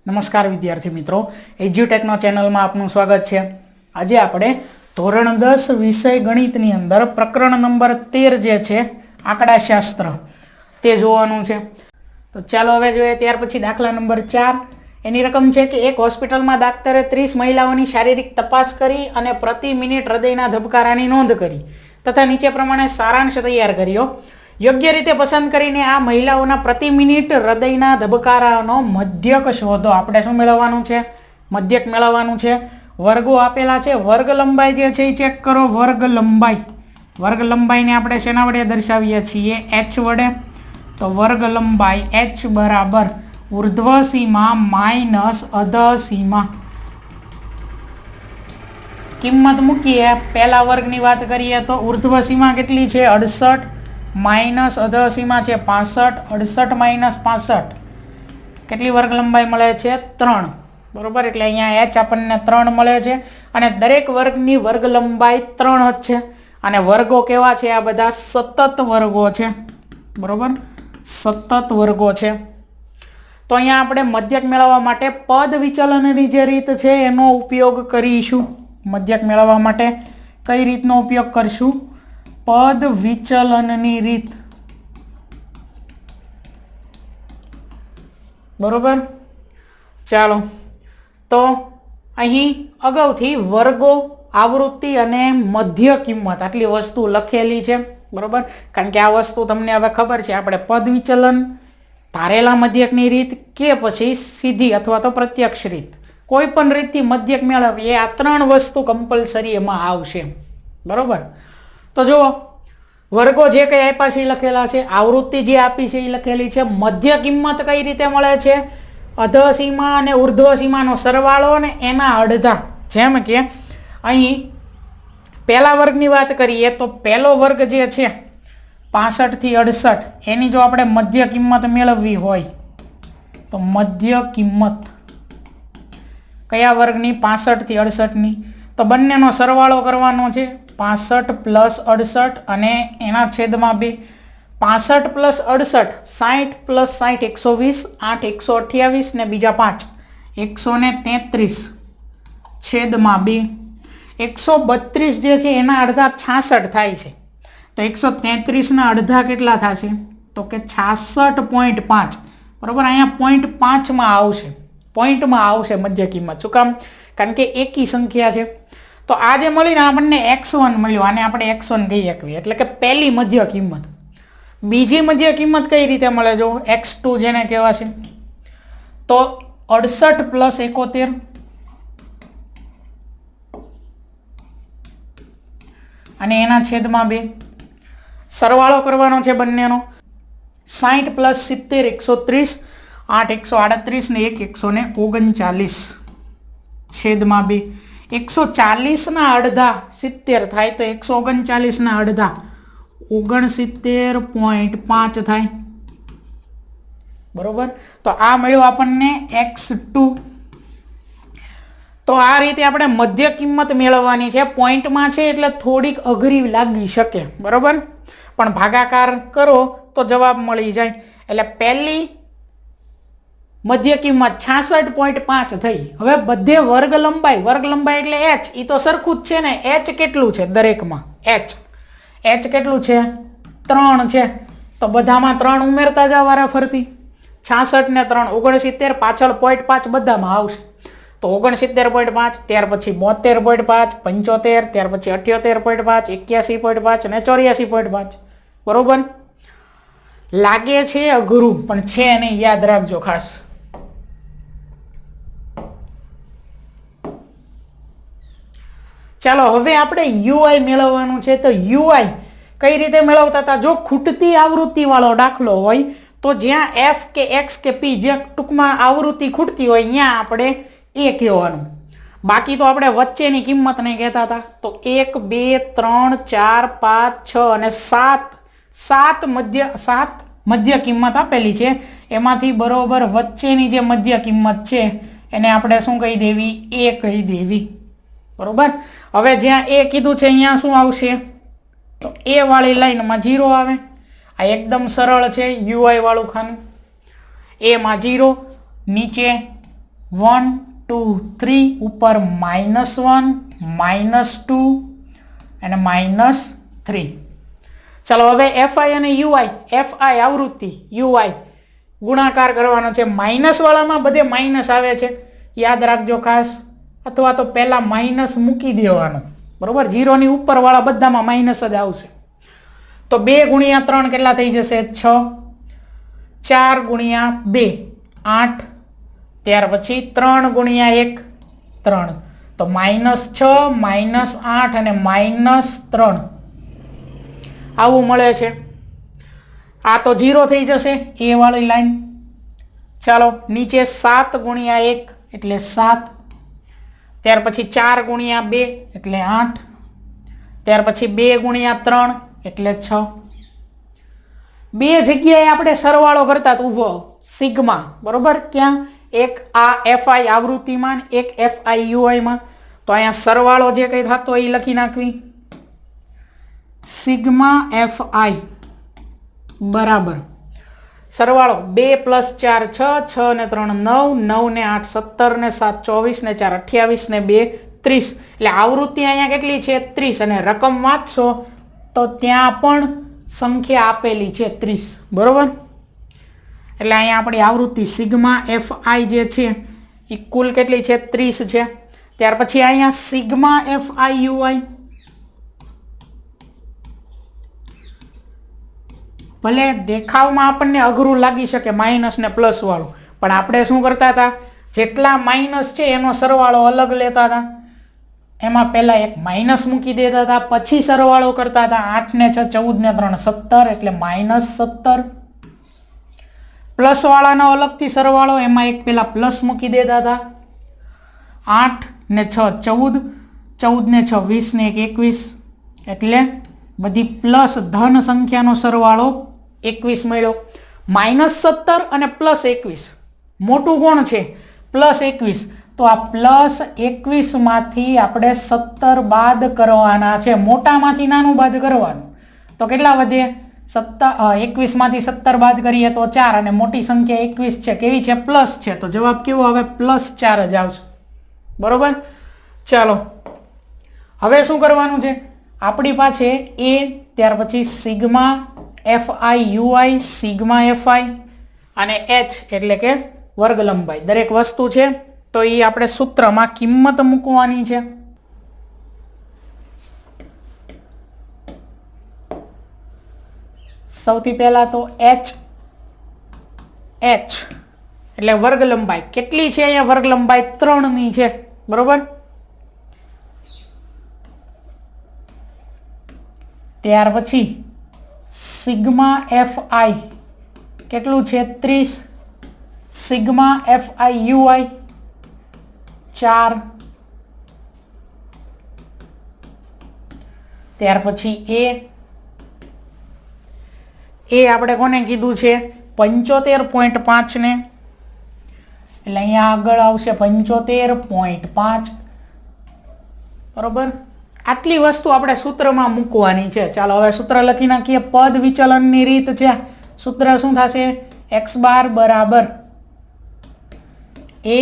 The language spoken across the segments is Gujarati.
નમસ્કાર વિદ્યાર્થી મિત્રો, એજ્યુટેકનો ચેનલમાં આપનું સ્વાગત છે। આજે આપણે ધોરણ 10 વિષય ગણિતની અંદર પ્રકરણ નંબર 13 જે છે આંકડાશાસ્ત્ર તે જોવાનું છે। તો ચાલો હવે જોઈએ। ત્યાર પછી દાખલા નંબર 4 એની રકમ છે કે એક હોસ્પિટલમાં દાક્તરે 30 મહિલાઓની શારીરિક તપાસ કરી અને પ્રતિ મિનિટ હૃદયના ધબકારાની નોંધ કરી તથા નીચે પ્રમાણે સારાંશ તૈયાર કર્યો। યોગ્ય રીતે પસંદ કરીને આ મહિલાઓના પ્રતિ મિનિટ હૃદયના ધબકારાનો મધ્યક શોધો। આપણે શું મેળવવાનું છે? મધ્યક મેળવવાનું છે। વર્ગો આપેલા છે, વર્ગ લંબાઈ જે છે એ ચેક કરો। વર્ગ લંબાઈને આપણે શેના વડે દર્શાવીએ છીએ? h વડે। તો વર્ગ લંબાઈ h બરાબર ઉર્ધ્વ સીમા માઇનસ અધઃ સીમા। કિંમત મૂકીએ। પહેલા વર્ગની વાત કરીએ તો ઉર્ધ્વ સીમા કેટલી છે? 68 માઇનસ અધઃ સીમા છે 65। 68 માઇનસ 65 કેટલી વર્ગ લંબાઈ મળે છે? 3 બરોબર। એટલે અહીંયા h આપણને 3 મળે છે અને દરેક વર્ગની વર્ગ લંબાઈ 3 જ છે અને વર્ગો કેવા છે? આ બધા સતત વર્ગો છે બરોબર, સતત વર્ગો છે। તો અહીંયા આપણે મધ્યક મેળવવા માટે પદ વિચલનની જે રીત છે એનો ઉપયોગ કરીશું। મધ્યક મેળવવા માટે કઈ રીતનો ઉપયોગ કરશું? પદ વિચલનની રીત બરોબર। ચાલો, તો અહીં અગાઉથી વર્ગો, આવૃત્તિ અને મધ્ય કિંમત આટલી વસ્તુ લખેલી છે બરોબર। કારણ કે આ વસ્તુ તમને હવે ખબર છે, આપણે પદ વિચલન, ધારેલા મધ્યકની રીત કે પછી સીધી અથવા તો પ્રત્યક્ષ રીત, કોઈ પણ રીતથી મધ્યક મેળવીએ, આ 3 વસ્તુ કમ્પલસરી એમાં આવશે બરોબર। તો જુઓ, વર્ગો જે કંઈ આપ્યા છે એ લખેલા છે, આવૃત્તિ જે આપી છે એ લખેલી છે, મધ્ય કિંમત કઈ રીતે મળે છે? અધઃ સીમા અને ઉર્ધ્વ સીમાનો સરવાળો અને એના અડધા। જેમ કે અહીં પહેલા વર્ગની વાત કરીએ તો પહેલો વર્ગ જે છે 65 થી 68 એની જો આપણે મધ્ય કિંમત મેળવવી હોય તો મધ્ય કિંમત કયા વર્ગની? 65 થી 68ની। તો બંનેનો સરવાળો કરવાનો છે, 65 પ્લસ 68 અને એના છેદમાં 2। 65 પ્લસ 68 60 પ્લસ 60 120, 8 128 ને બીજા 5 133 છેદમાં 2। 132 જે છે એના અડધા 66 થાય છે, તો 133 ના અડધા કેટલા થશે? તો કે 66.5 બરોબર। અહીંયા 0.5 આવશે, પોઈન્ટમાં આવશે મધ્ય કિંમત। શું કામ? કારણ કે એકી સંખ્યા છે। તો આ જે મળીને આપણને x1 મળ્યું, આને આપણે x1 કહી શકીએ, એટલે કે પહેલી મધ્ય કિંમત। બીજી મધ્ય કિંમત કઈ રીતે મળે? જો x2 જેને કહેવાશે, તો 68 પ્લસ 71 અને એના છેદમાં 2, સરવાળો કરવાનો છે બંનેનો, 60 પ્લસ 70 130, 8 138 ને 1 139 છેદમાં 2। 140 ના અડધા 70 થાય, તો 139 ના અડધા 69.5 થાય બરોબર। તો આ મળ્યું આપણને x2। તો આ રીતે આપણે મધ્ય કિંમત મેળવવાની છે। પોઈન્ટમાં છે એટલે થોડીક અઘરી લાગી શકે બરોબર, પણ ભાગાકાર કરો તો જવાબ મળી જાય। એટલે પહેલી મધ્ય કિંમત 66.5 થઈ। હવે બધે વર્ગ લંબાઈ એટલે h, એ તો સરખું જ છે ને। h કેટલું છે દરેકમાં? h કેટલું છે? 3 છે। તો બધામાં 3 ઉમેરતા જાવ વારા ફરતી। 66 ને 3 69, પાછળ 0.5 બધામાં આવશે, તો 69.5, ત્યાર પછી 72.5, 75, ત્યાર પછી 78.5, 81.5 અને 84.5 બરોબર। લાગે છે અઘરું, પણ છે નહીં, યાદ રાખજો ખાસ। ચાલો, હવે આપણે UI મેળવવાનું છે। તો UI કઈ રીતે મેળવતા હતા? જો ખૂટતી આવૃત્તિ વાળો દાખલો હોય તો જ્યાં f કે x કે p જે ટૂંકમાં આવૃત્તિ ખૂટતી હોય ત્યાં આપણે a કહેવાનું, બાકી તો આપણે વચ્ચેની કિંમતને કહેતા હતા। તો 1 2 3 4 5 6 અને 7 મધ્ય કિંમત આપેલી છે, એમાંથી બરોબર વચ્ચેની જે મધ્ય કિંમત છે એને આપણે શું કહી દેવી? a કહી દેવી બરોબર। હવે જ્યાં a કીધું છે અહીંયા શું આવશે? તો a વાળી લાઈનમાં 0 આવે। આ એકદમ સરળ છે UI વાળું ખાનું। a માં 0, નીચે 1 2 3 ઉપર -1 -2 અને -3. ચાલો હવે FI અને UI, FI આવૃત્તિ, UI ગુણાકાર કરવાનો છે. માઇનસ વાળામાં બધે માઇનસ આવે છે, યાદ રાખજો ખાસ, અથવા તો પહેલા માઇનસ મૂકી દેવાનું, બરોબર. 0 ની ઉપર વાળા બધામાં માઇનસ જ આવશે. તો 2 ગુણ્યા 3 કેટલા થઈ જશે? 6. 4 ગુણ્યા 2 8. ત્યાર પછી 3 ગુણ્યા 1 3. તો -6 -8 અને -3 આવું મળે છે. આ તો 0 થઈ જશે એ વાળી લાઈન. ચાલો નીચે 7 ગુણ્યા 1 એટલે 7. ત્યાર પછી 4 ગુણ્યા 2 એટલે 8. ત્યાર પછી 2 ગુણ્યા 3 એટલે 6. બે જગ્યાએ આપણે સરવાળો કરતા ઊભો સિગ્મા, બરોબર. ક્યાં? એક આ FI આવૃત્તિમાં, એક FI UI માં. તો અહીંયા સરવાળો જે કંઈ થતો એ લખી નાખવી. સિગ્મા FI બરાબર સરવાળો 2 + 4 6, 6 ને 3 9, 9 ને 8 17 ને 7 24 ને 4 28 ને 2 30. એટલે આવૃત્તિ અહીંયા કેટલી છે? 30. અને રકમ વાંચશો તો ત્યાં પણ સંખ્યા આપેલી છે 30, બરોબર. એટલે અહીંયા આપણી આવૃત્તિ સિગ્મા FI જે છે એ કુલ કેટલી છે? 30 છે. ત્યાર પછી અહીંયા સિગ્મા FI UI, ભલે દેખાવમાં આપણને અઘરું લાગી શકે માઇનસ ને પ્લસ વાળું, પણ આપણે શું કરતા હતા? જેટલા માઇનસ છે એનો સરવાળો અલગ લેતા હતા. એમાં પહેલા એક માઇનસ મૂકી દેતા હતા, પછી સરવાળો કરતા હતા. 8 ને 6 14 ને 3 17 એટલે -17. પ્લસ વાળાનો અલગથી સરવાળો, એમાં એક પહેલા પ્લસ મૂકી દેતા હતા. 8 ને 6 14, 14 ને 6 20 ને 1 21 એટલે બધી પ્લસ ધન સંખ્યાનો સરવાળો 21 મળ્યો. -17 અને +21 મોટું કોણ છે? +21. તો આ +21 માંથી આપણે 17 બાદ કરવાના છે. મોટામાંથી નાનું બાદ કરવાનું. તો કેટલા વધે? 21 માંથી 17 બાદ કરીએ તો 4, અને મોટી સંખ્યા 21 છે. કેવી છે? પ્લસ છે. તો જવાબ કેવો આવે? +4 જ આવશે, બરોબર. ચાલો હવે શું કરવાનું છે? આપણી પાસે A, ત્યાર પછી sigma FI UI, sigma FI અને H એટલે કે વર્ગ લંબાઈ દરેક વસ્તુ છે. તો એ આપણે સૂત્રમાં કિંમત મૂકવાની છે. સૌથી પહેલા તો H એટલે વર્ગ લંબાઈ કેટલી છે? અહીંયા વર્ગ લંબાઈ 3 ની છે, બરોબર. ત્યાર પછી સિગ્મા FI કેટલું છે? 30. Sigma FI UI 4. ત્યાર પછી A આપણે કોને કીધું છે? 75.5 ને, એટલે અહીંયા આગળ આવશે 75.5, બરોબર. આટલી વસ્તુ આપણે સૂત્રમાં મૂકવાની છે. ચાલો હવે સૂત્ર લખી નાખીએ. પદ વિચલનની રીત છે. સૂત્ર શું થશે? x બાર બરાબર A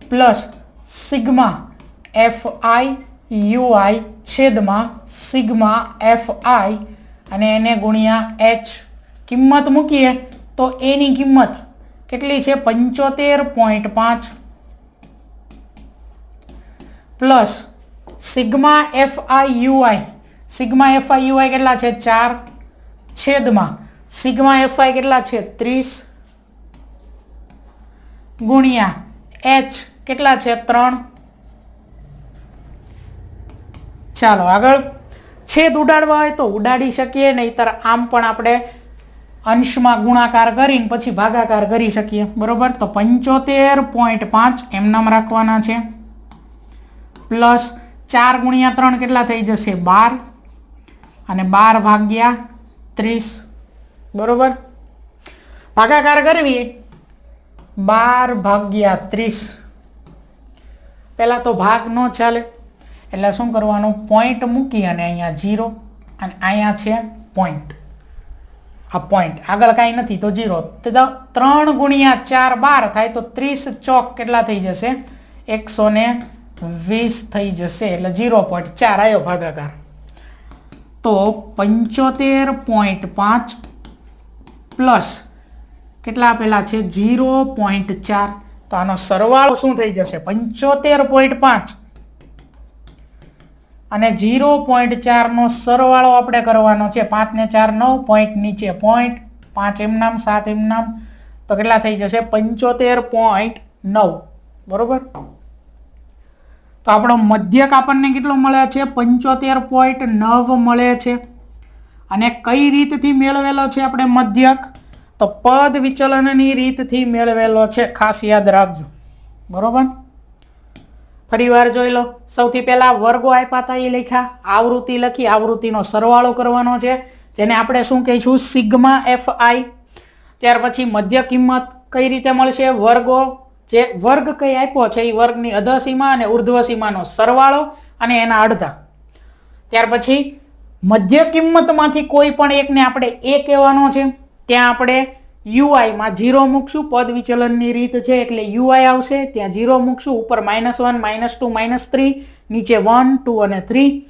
plus sigma FI UI છેદમાં સિગ્મા FI અને એને ગુણ્યા H. કિંમત મૂકીએ તો A ની કિંમત કેટલી છે? 75.5 plus sigma FI UI. Sigma FI UI કેટલા છે? 4 છેદમાં સિગ્મા FI કેટલા છે? 30 ગુણ્યા H કેટલા છે? 3. ચાલો આગળ. છેદ ઉડાડવા હોય તો ઉડાડી શકીએ, નહીતર આમ પણ આપણે અંશમાં ગુણાકાર કરીને પછી ભાગાકાર કરી શકીએ, બરોબર. તો 75.5 એમ નામ રાખવાના છે પ્લસ 4 ગુણ્યા 3 કેટલા થઈ જશે? 12 અને 12 ભાગ્યા 30, બરોબર. ભાગાકાર કરવી 12 ભાગ્યા 30. પહેલા તો ભાગ ન ચાલે, એટલે શું કરવાનું? પોઈન્ટ મૂકી અને અહીંયા 0 અને અહીંયા છે પોઈન્ટ. આ પોઈન્ટ આગળ કાંઈ નથી તો 0. તો 3 ગુણ્યા 4 12 થાય તો 30 ચોક કેટલા થઈ જશે 120 થઈ જશે એટલે 0.4 આવ્યો ભાગાકાર. તો 75.5 પ્લસ કેટલા આપેલા છે 0.4. તો આનો સરવાળો શું થઈ જશે 75.5 અને 0.4 નો સરવાળો આપણે કરવાનો છે. 5 ને 4 9 પોઈન્ટ નીચે પોઈન્ટ 5 એમ નામ 7 એમ નામ તો કેટલા થઈ જશે 75.9 બરોબર. તો આપણો મધ્યક આપણને કેટલો મળે છે 75.9 મળે છે. અને કઈ રીતથી મેળવેલો છે આપણે મધ્યક તો પદ વિચલનની રીતથી મેળવેલો છે. ખાસ યાદ રાખજો બરોબર. ફરીવાર જોઈ લો. સૌથી પહેલા વર્ગો આપ્યા હતા એ લખ્યા, આવૃત્તિ લખી, આવૃત્તિનો સરવાળો કરવાનો છે જેને આપણે શું કહીશું સિગ્મા fi. ત્યાર પછી મધ્ય કિંમત કઈ રીતે મળશે વર્ગો જે વર્ગ કઈ આપ્યો છે એ વર્ગની અધસીમા અને ઉર્ધ્વ સીમાનો સરવાળો અને એના અડધા. ત્યાર પછી મધ્ય કિંમતમાંથી કોઈ પણ એકને આપણે a કહેવાનો છે. ત્યાં આપણે ui માં 0 મૂકશું, પદ વિચલનની રીત છે એટલે ui આવશે, ત્યાં 0 મૂકશું, ઉપર -1 -2 -3 નીચે 1 2 અને 3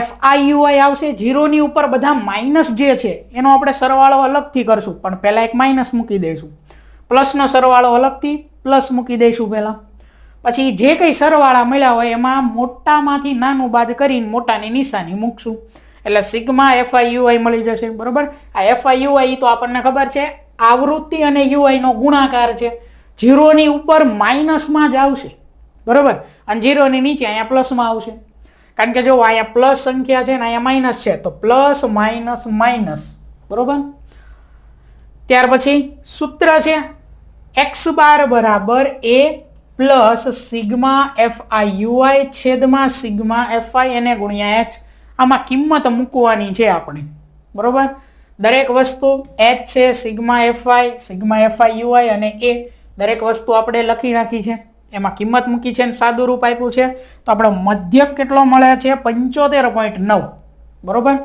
fiui આવશે. 0 ની ઉપર બધા માઇનસ જે છે એનો આપણે સરવાળો અલગથી કરશું પણ પહેલા એક માઇનસ મૂકી દઈશું. પ્લસનો સરવાળો અલગથી પ્લસ મૂકી દઈશું પહેલા. પછી જે કંઈ સરવાળા મળ્યા હોય એમાં મોટામાંથી નાનું બાદ કરીને મોટાની નિશાની મૂકશું એટલે સિગ્મા fiui મળી જશે બરોબર. આ fiui તો આપણને ખબર છે આવૃત્તિ અને ui નો ગુણાકાર છે. 0 ની ઉપર માઇનસમાં જ આવશે બરોબર અને 0 ની નીચે અહીંયા પ્લસમાં આવશે કારણ કે જો અહીંયા પ્લસ સંખ્યા છે ને અહીંયા માઇનસ છે તો પ્લસ માઇનસ માઇનસ બરોબર. ત્યાર પછી સૂત્ર છે x બાર બરાબર a પ્લસ સિગ્મા fiui છેદમાં સિગ્મા fi એને ગુણ્યા h. આમાં કિંમત મૂકવાની છે આપણે બરોબર. દરેક વસ્તુ h છે, સિગ્મા fi, સિગ્મા fiui અને a દરેક વસ્તુ આપણે લખી નાખી છે, એમાં કિંમત મૂકી છે અને સાદું રૂપ આપ્યું છે. તો આપણો મધ્યક કેટલો મળે છે 75.9 બરોબર.